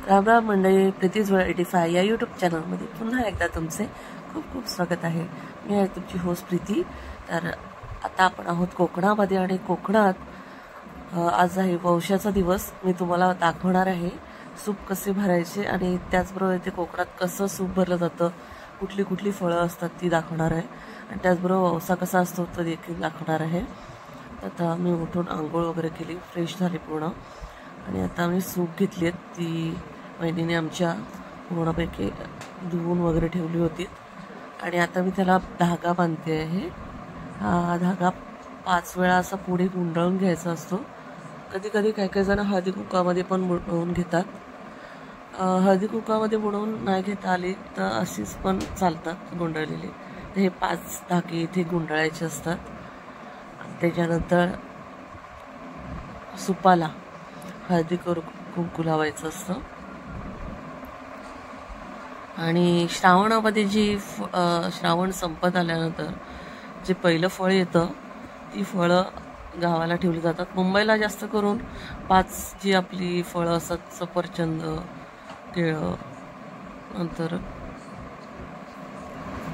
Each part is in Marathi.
राम राम मंडळी, प्रीतीज वर्ल्ड 85 या यूट्यूब चॅनलमध्ये पुन्हा एकदा तुमचे खूप खूप स्वागत आहे। मी आहे तुमची होस्ट प्रीती। तर आता आपण आहोत कोकणामध्ये आणि कोकणात आज आहे वौशाचा दिवस। मी तुम्हाला दाखवणार आहे सूप कसे भरायचे आणि त्याचबरोबर इथे कोकणात कसं सूप भरलं जातं, कुठली कुठली फळं असतात ती दाखवणार आहे आणि त्याचबरोबर वौसा कसा असतो तो देखील दाखवणार आहे। आता मी उठून आंघोळ वगैरे केली, फ्रेश झाली पूर्ण आणि आता मी सूप घेतली आहे। ती वहिनीने आमच्या पूर्णपैकी धुवून वगैरे ठेवली होती आणि आता मी त्याला धागा बांधते आहे। हा धागा 5 वेळा असा पुढे गुंडाळून घ्यायचा असतो। कधी कधी काही जण हळदी कुंकामध्ये पण बुडवून घेतात। हळदी कुंकामध्ये बुडवून नाही घेता आली तर अशीच पण चालतात गुंडाळलेली। तर हे 5 धागे इथे गुंडाळायचे असतात। त्याच्यानंतर सुपाला हळदी कुंकू लावायचं असतं आणि श्रावणामध्ये जी श्रावण संपत आल्यानंतर जे पहिलं फळ येतं ती फळं गावाला ठेवली जातात। मुंबईला जास्त करून 5 जी आपली फळं असतात, सफरचंद, केळं, नंतर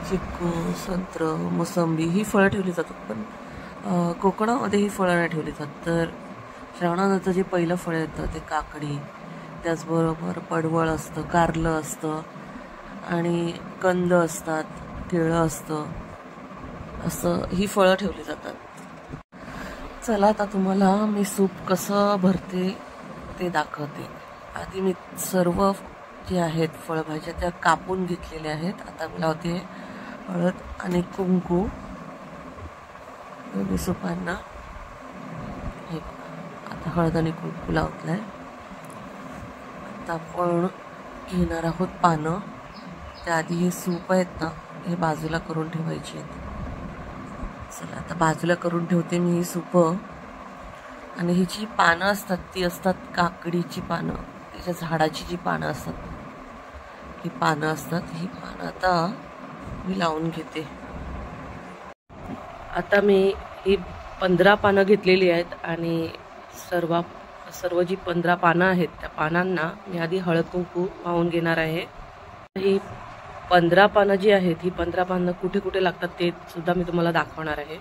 चिक्कू, संत्र, मोसंबी ही फळं ठेवली जातात। पण कोकणामध्ये ही फळं नाही ठेवली जात। तर श्रावणानंतर जे पहिलं फळ येतं ते काकडी, त्याचबरोबर पडवळ असतं, कारलं असतं आणि कंद असतात, केळं असतं, असं ही फळं ठेवली जातात। चला आता तुम्हाला मी सूप कसं भरते ते दाखवते। आधी मी सर्व जे आहेत फळभाज्या त्या कापून घेतलेल्या आहेत। आता मी लावते हळद आणि कुंकू दोन्ही सुपांना। आता हळद आणि कुंकू लावतलाय। आता आपण घेणार आहोत पानं। त्याआधी हे सूप आहेत ना, हे बाजूला करून ठेवायचे आहेत। चला आता बाजूला करून ठेवते मी ही सूप। आणि ही जी पानं असतात ती असतात काकडीची पानं, त्याच्या झाडाची जी पानं असतात ही पानं असतात। ही पानं आता मी लावून घेते। आता मी ही 15 पानं घेतलेली आहेत आणि सर्व जी 15 पानं आहेत त्या पानांना मी आधी हळद कुंकू वाहून घेणार आहे। ही 15 पानं जी आहेत ही 15 पानं कुठे कुठे लागतात ते सुद्धा मी तुम्हाला दाखवणार आहे।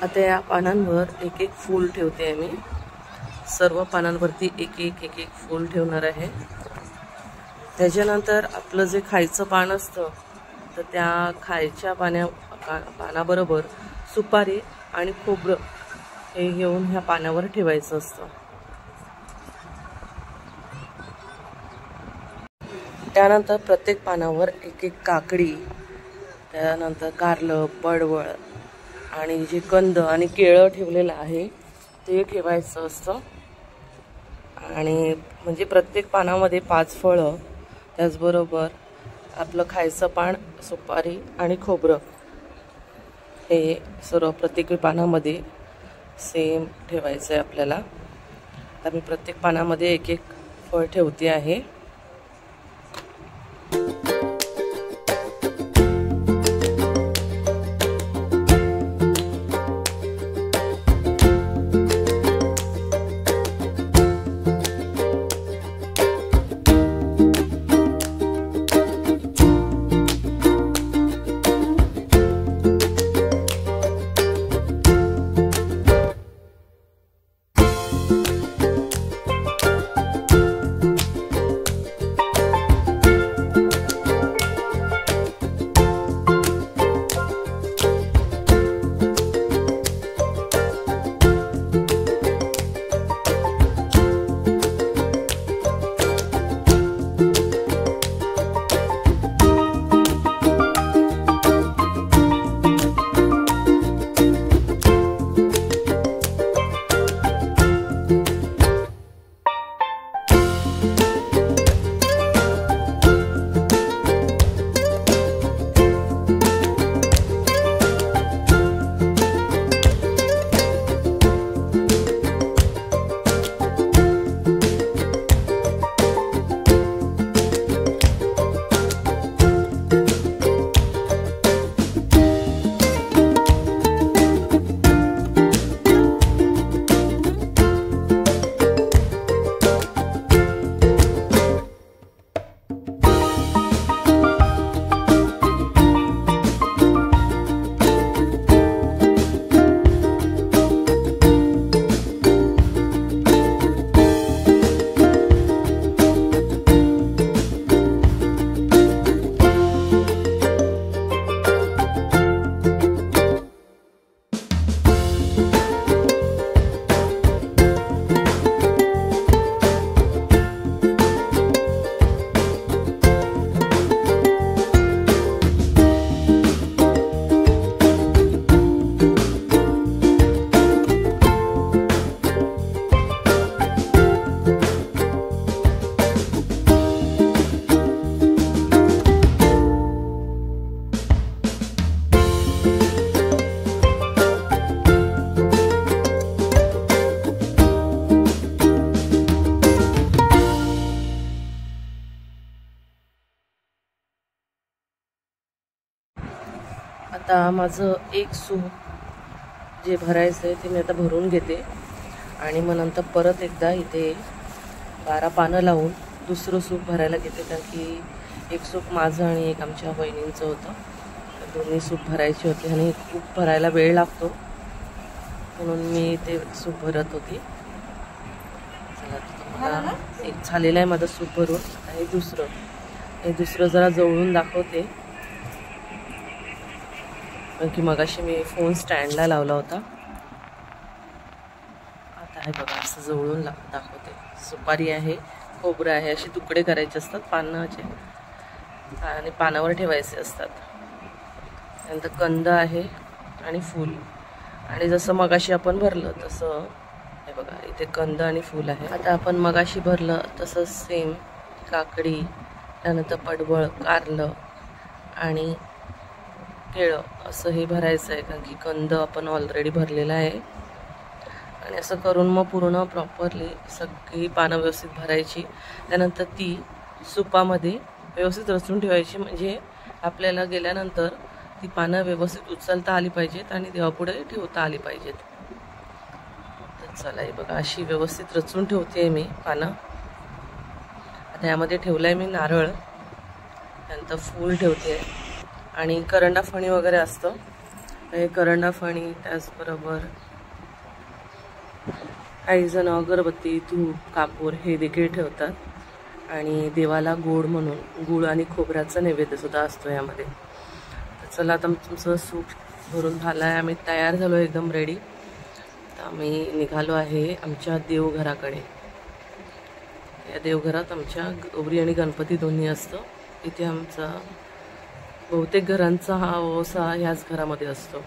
आता या पानांवर एक एक फूल ठेवते आहे मी। सर्व पानांवरती एक एक फूल ठेवणार आहे। त्याच्यानंतर आपलं जे खायचं पान असतं तर त्या खायच्या पानाबरोबर सुपारी आणि खोबरं हे घेऊन ह्या पानावर ठेवायचं असतं। त्यानंतर प्रत्येक पानावर एक एक काकडी, त्यानंतर कारलं, पडवळ आणि जे कंद आणि केळं ठेवलेलं आहे ते ठेवायचं असतं। आणि म्हणजे प्रत्येक पानामध्ये 5 फळं, त्याचबरोबर आपलं खायचं पान, सुपारी आणि खोबरं हे सर्व प्रत्येक पानामध्ये सेम ठेवायचं आहे आपल्याला। आता मी प्रत्येक पानामध्ये एक एक फळ ठेवते आहे। आता माझं एक सूप जे भरायचं आहे ते मी आता भरून घेते आणि मग नंतर परत एकदा इथे 12 पानं लावून दुसरं सूप भरायला घेते, कारण की एक सूप माझं आणि एक आमच्या बहिणींचं होतं. दोन्ही सूप भरायचे होते आणि खूप भरायला वेळ लागतो म्हणून मी ते सूप भरत होती. चला मला एक झालेलं आहे माझं सूप भरून. आणि दुसरं जरा जवळून दाखवते, कारण की मगाशी मी फोन स्टँडला लावला होता. आता आहे बघा, असं जवळून दाखवते. सुपारी आहे, खोबरं आहे, असे तुकडे करायचे असतात पानाचे आणि पानावर ठेवायचे असतात. त्यानंतर कंद आहे आणि फूल, आणि जसं मगाशी आपण भरलं तसं हे बघा इथे कंद आणि फूल आहे. आता आपण मगाशी भरलं तसं सेम काकडी, त्यानंतर पडवळ, कारलं आणि केळं असं हे भरायचं आहे, कारण की कंद आपण ऑलरेडी भरलेला आहे. आणि असं करून मग पूर्ण प्रॉपरली सगळी पानं व्यवस्थित भरायची. त्यानंतर ती सुपामध्ये व्यवस्थित रचून ठेवायची, म्हणजे आपल्याला गेल्यानंतर ती पानं व्यवस्थित उचलता आली पाहिजेत आणि देवापुढे ठेवता आली पाहिजेत. तर चला हे बघा, अशी व्यवस्थित रचून ठेवते मी पानं. आता यामध्ये ठेवलं आहे मी नारळ, त्यानंतर फूल ठेवते आणि करंडा फणी वगैरे असतं. हे करंडा फणी, त्याचबरोबर काही जण अगरबत्ती, धूप, कापूर हे देखील ठेवतात. आणि देवाला गोड म्हणून गुळ आणि खोबऱ्याचा नैवेद्य सुद्धा असतो यामध्ये. तर चला आता तुमचं सूप भरून झालं आहे, आम्ही तयार झालो एकदम रेडी. तर आम्ही निघालो आहे आमच्या देवघराकडे. या देवघरात आमच्या गौरी आणि गणपती दोन्ही असतं. इथे आमचा बहुतेक घरांचा हा ओसा ह्याच घरामध्ये असतो.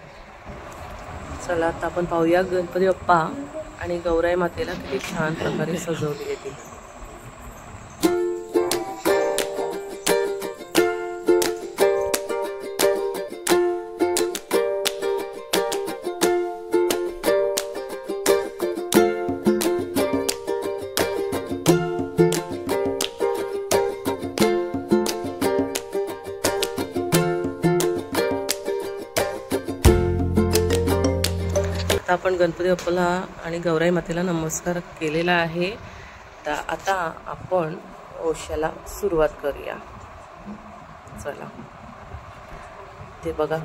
चला आता आपण पाहूया गणपती बाप्पा आणि गौराई मातेला किती छान प्रकारे सजवली येते. आपण गणपती बाप्पाला आणि गौराई मातेला नमस्कार केलेला आहे. तर आता आपण ओशाला सुरुवात करूया. चला ते बघा,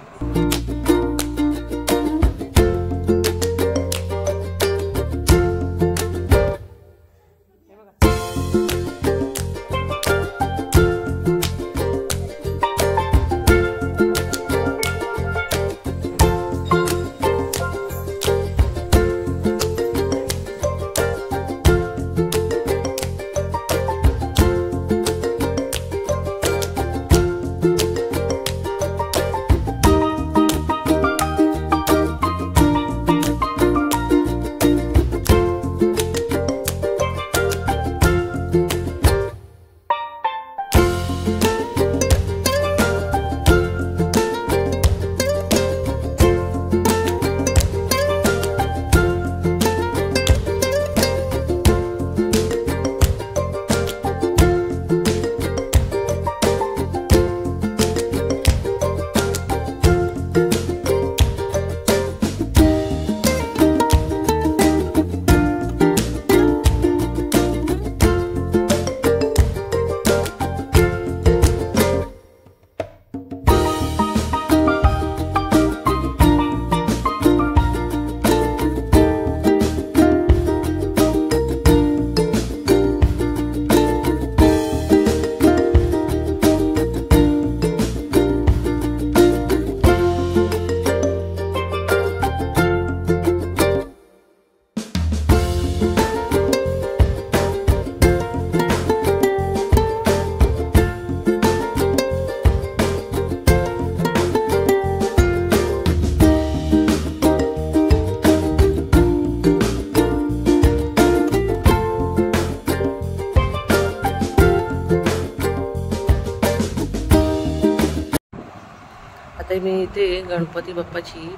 आता मी इथे गणपती बाप्पाची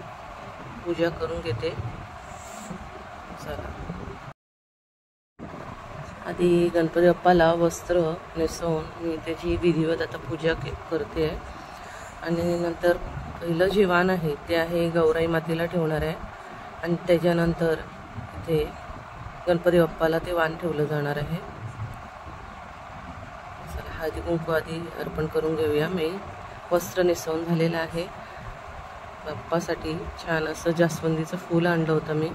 पूजा करून घेते. चला आधी गणपती बाप्पाला वस्त्र नेसवून मी त्याची विधिवत आता पूजा करते आणि नंतर पहिलं जे वाण आहे ते आहे गौराई मातेला ठेवणार आहे आणि त्याच्यानंतर इथे गणपती बाप्पाला ते वाण ठेवलं जाणार आहे. चला हळदी कुंकू आधी अर्पण करून घेऊया. मी वस्त्र नेसवून झालेलं आहे. बाप्पासाठी छान असं जास्वंदीचं फूल आणलं होतं मी.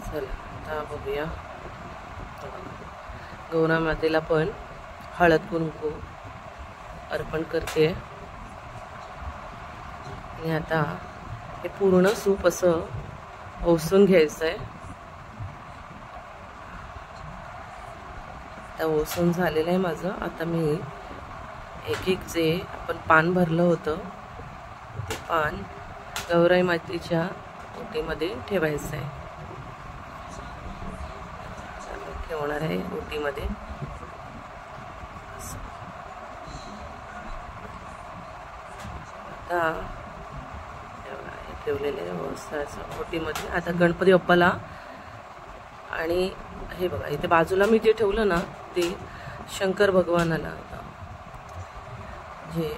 चला आता बघूया. गौरा मातेला पण हळद कुंकू अर्पण करते आणि आता हे पूर्ण सूप असं ओसून घ्यायचं आहे. आता ओसून झालेलं आहे माझं. आता मी एक एक जे आपण पान भरलं होतं ते पान गौराई मातेच्या ओटीमध्ये ठेवायचं आहे. ठेवणार आहे ओटीमध्ये. आता ठेवलेले ओटीमध्ये. आता गणपती बाप्पाला आणि हे बघा इथे बाजूला मी जे ठेवलं ना ते शंकर भगवानाला. जे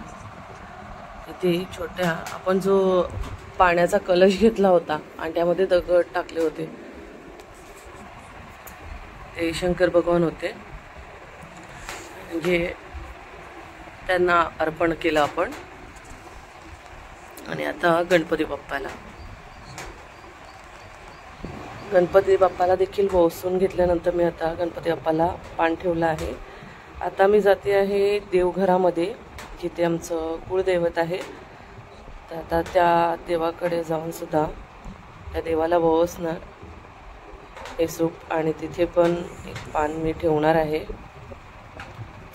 इथे छोट्या आपण जो पाण्याचा कलश घेतला होता आणि त्यामध्ये दगड टाकले होते ते शंकर भगवान होते. म्हणजे त्यांना अर्पण केलं आपण. आणि आता गणपती बाप्पाला देखील ओसून घेतल्यानंतर मी आता गणपती बाप्पाला पान ठेवलं आहे. आता मी जाते आहे देवघरामध्ये जिथे आमचं कुळदैवत आहे. तर आता त्या देवाकडे जाऊन सुद्धा त्या देवाला ओवासणार हे सूप आणि तिथे पण एक पान मी ठेवणार आहे.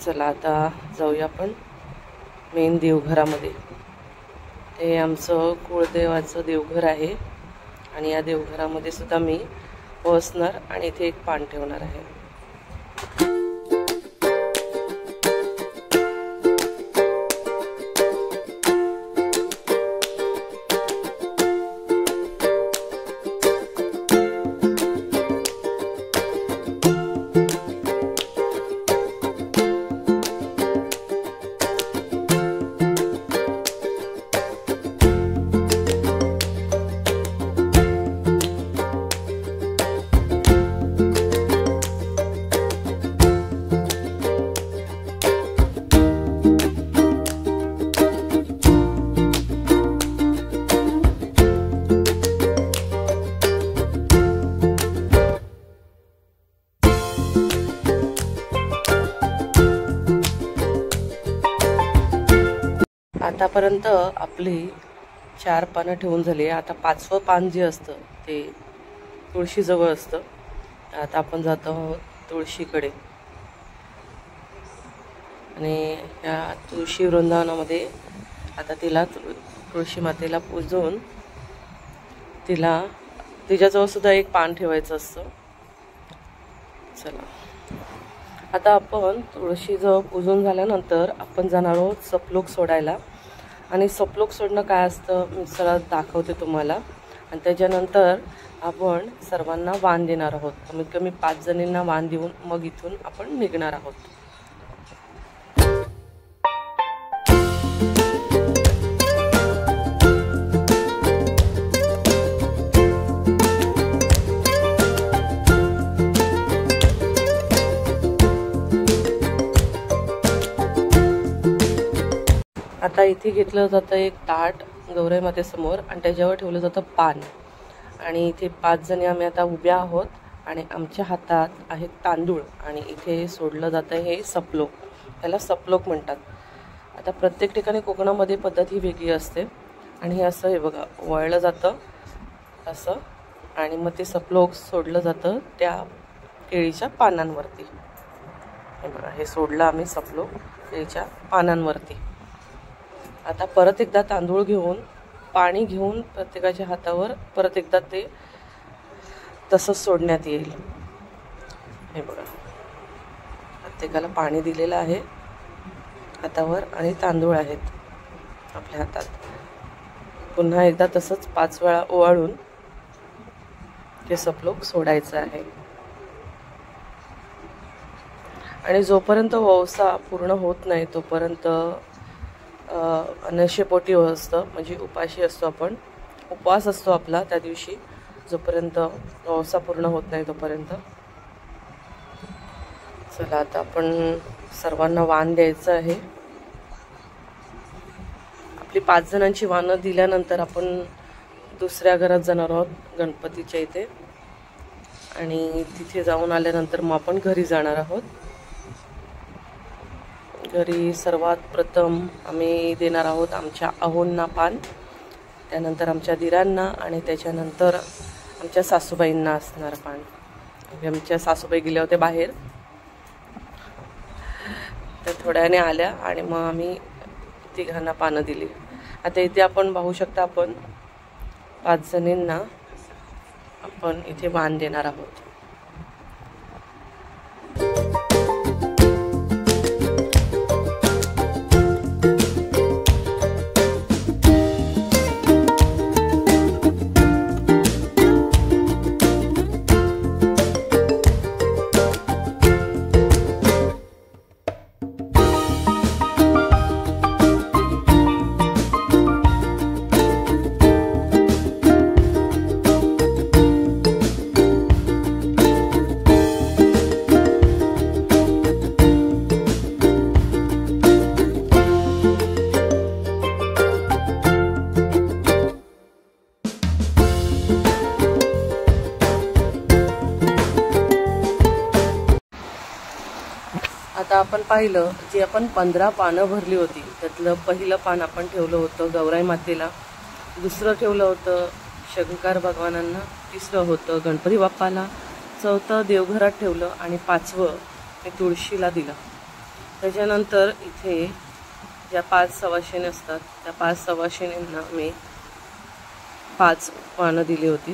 चला आता जाऊया आपण मेन देवघरामध्ये. ते आमचं कुळदेवाचं देवघर आहे आणि या देवघरामध्ये सुद्धा मी ओवासणार आणि इथे एक पान ठेवणार आहे. आतापर्यंत आपली 4 पानं ठेवून झाली. आता 5वं पान जे असतं ते तुळशीजवळ असतं. आता आपण जातो आहोत तुळशीकडे आणि या तुळशी वृंदावनामध्ये आता तिला तुळशी मातेला पूजून तिच्याजवळ सुद्धा एक पान ठेवायचं असतं. चला आता आपण तुळशीजवळ पूजून झाल्यानंतर आपण जाणार आहोत सपलोक सोडायला. आणि सपलोक सोडणं काय असतं मी चला दाखवते तुम्हाला. आणि त्याच्यानंतर आपण सर्वांना वाण देणार आहोत. कमीत कमी 5 जणींना वाण देऊन मग इथून आपण निघणार आहोत. आता इथे घेतलं जातं एक ताट गौराई मातेसमोर आणि त्याच्यावर ठेवलं जातं पान. आणि इथे 5 जणी आम्ही आता उभ्या आहोत आणि आमच्या हातात आहेत तांदूळ आणि इथे सोडलं जातं हे सपलोक. त्याला सपलोक म्हणतात. आता प्रत्येक ठिकाणी कोकणामध्ये पद्धत ही वेगळी असते. आणि हे असं हे बघा वळलं जातं असं आणि मग ते सपलोक सोडलं जातं त्या केळीच्या पानांवरती. हे बघा हे सोडलं आम्ही सपलोक केळीच्या पानांवरती. आता परत एकदा तांदूळ घेऊन पाणी घेऊन प्रत्येकाच्या हातावर परत एकदा ते तसंच सोडण्यात येईल. हे बघा प्रत्येकाला पाणी दिलेलं आहे हातावर आणि तांदूळ आहेत आपल्या हातात. पुन्हा एकदा तसंच 5 वेळा ओवाळून ते सपलोक सोडायचं आहे. आणि जोपर्यंत वौसा पूर्ण होत नाही तोपर्यंत नशेपोटी असतं, म्हणजे उपाशी असतो आपण, उपवास असतो आपला त्या दिवशी, जोपर्यंत ओसा पूर्ण होत नाही तोपर्यंत. चला आता आपण सर्वांना वाण द्यायचं आहे. आपली 5 जणांची वाणं दिल्यानंतर आपण दुसऱ्या घरात जाणार आहोत गणपतीच्या इथे, आणि तिथे जाऊन आल्यानंतर मग आपण घरी जाणार आहोत. घरी सर्वात प्रथम आम्ही देणार आहोत आमच्या अहोंना पान, त्यानंतर आमच्या दिरांना, आणि त्याच्यानंतर आमच्या सासूबाईंना असणार पान. आमच्या सासूबाई गेल्या होत्या बाहेर, त्या थोड्याने आल्या आणि मग आम्ही तिघांना पानं दिली. आता इथे आपण पाहू शकता, आपण 5 जणींना आपण इथे वाण देणार आहोत. आता आपण पाहिलं, जी आपण 15 पानं भरली होती त्यातलं पहिलं पान आपण ठेवलं होतं गौराई मातेला, दुसरं ठेवलं होतं शंकर भगवानांना, तिसरं होतं गणपती बाप्पाला, चौथं देवघरात ठेवलं, आणि 5वं मी तुळशीला दिलं. त्याच्यानंतर इथे ज्या 5 सवाशिणी असतात त्या 5 सवाशिणींना मी 5 पानं दिली होती.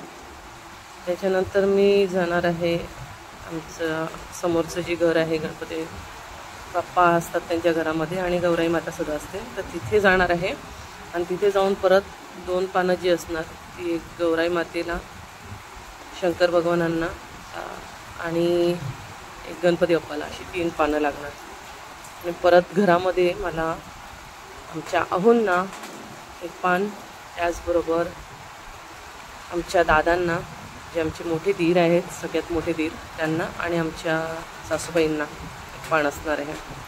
त्याच्यानंतर मी जाणार आहे आमचं समोरचं जे घर आहे, गणपती बाप्पा असतात त्यांच्या घरामध्ये, आणि गौराई माता सुद्धा असते, तर तिथे जाणार आहे. आणि तिथे जाऊन परत 2 पानं जी असणार ती एक गौराई मातेला, शंकर भगवानांना आणि एक गणपती बाप्पाला, अशी 3 पानं लागणार. आणि परत घरामध्ये मला आमच्या अहोंना एक पान, त्याचबरोबर आमच्या दादांना, जे आमचे मोठे दीर आहेत, सगळ्यात मोठे दीर, त्यांना, आणि आमच्या सासूबाईंना एक पान असणार आहे.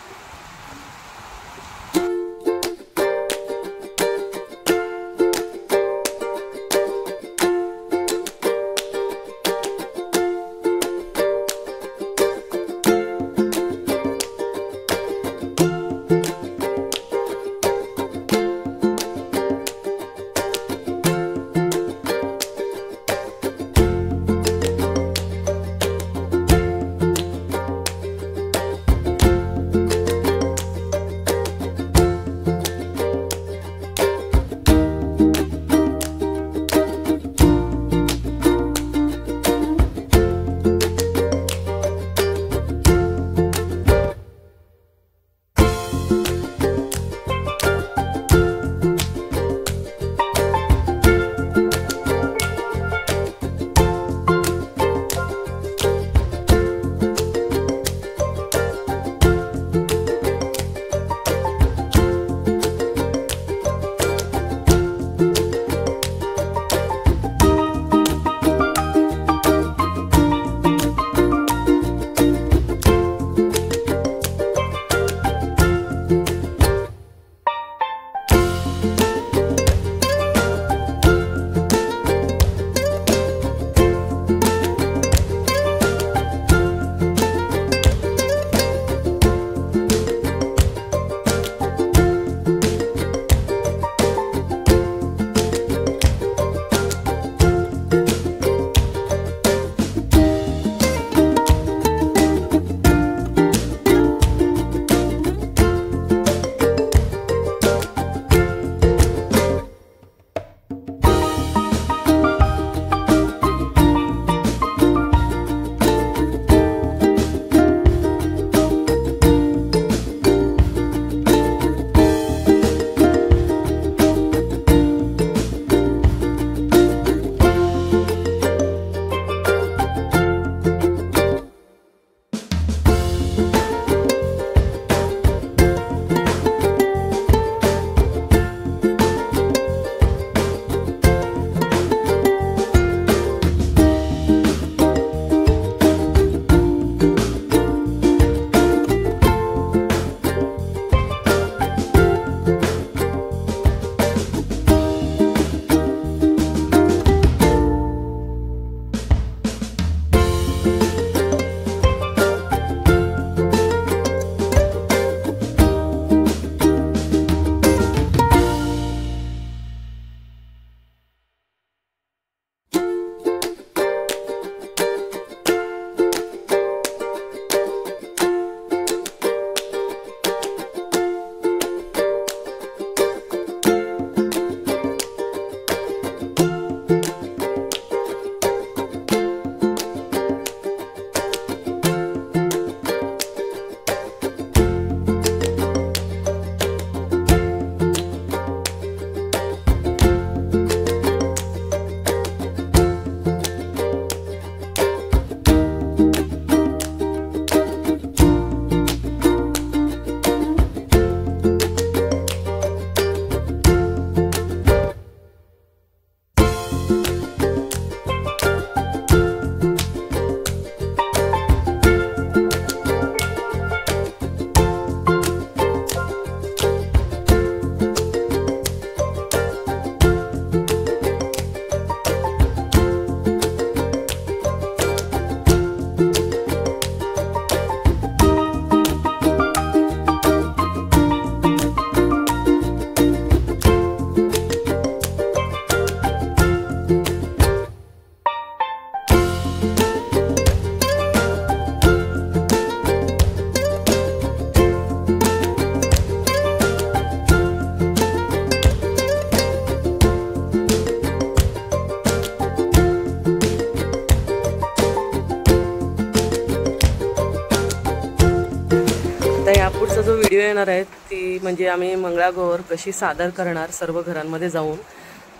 व्हिडिओ येणार आहेत ती म्हणजे आम्ही मंगळागौर कशी सादर करणार सर्व घरांमध्ये जाऊन,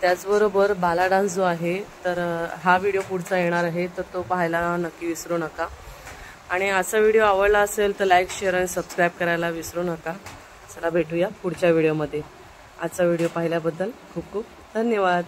त्याचबरोबर बाला डान्स जो आहे तर हा व्हिडिओ पुढचा येणार आहे, तर तो पाहायला नक्की विसरू नका। आणि आजचा व्हिडिओ आवडला असेल तर लाईक, शेअर आणि सबस्क्राईब करायला विसरू नका। चला भेटूया पुढच्या व्हिडिओमध्ये। आजचा व्हिडिओ पाहिल्याबद्दल खूप खूप धन्यवाद।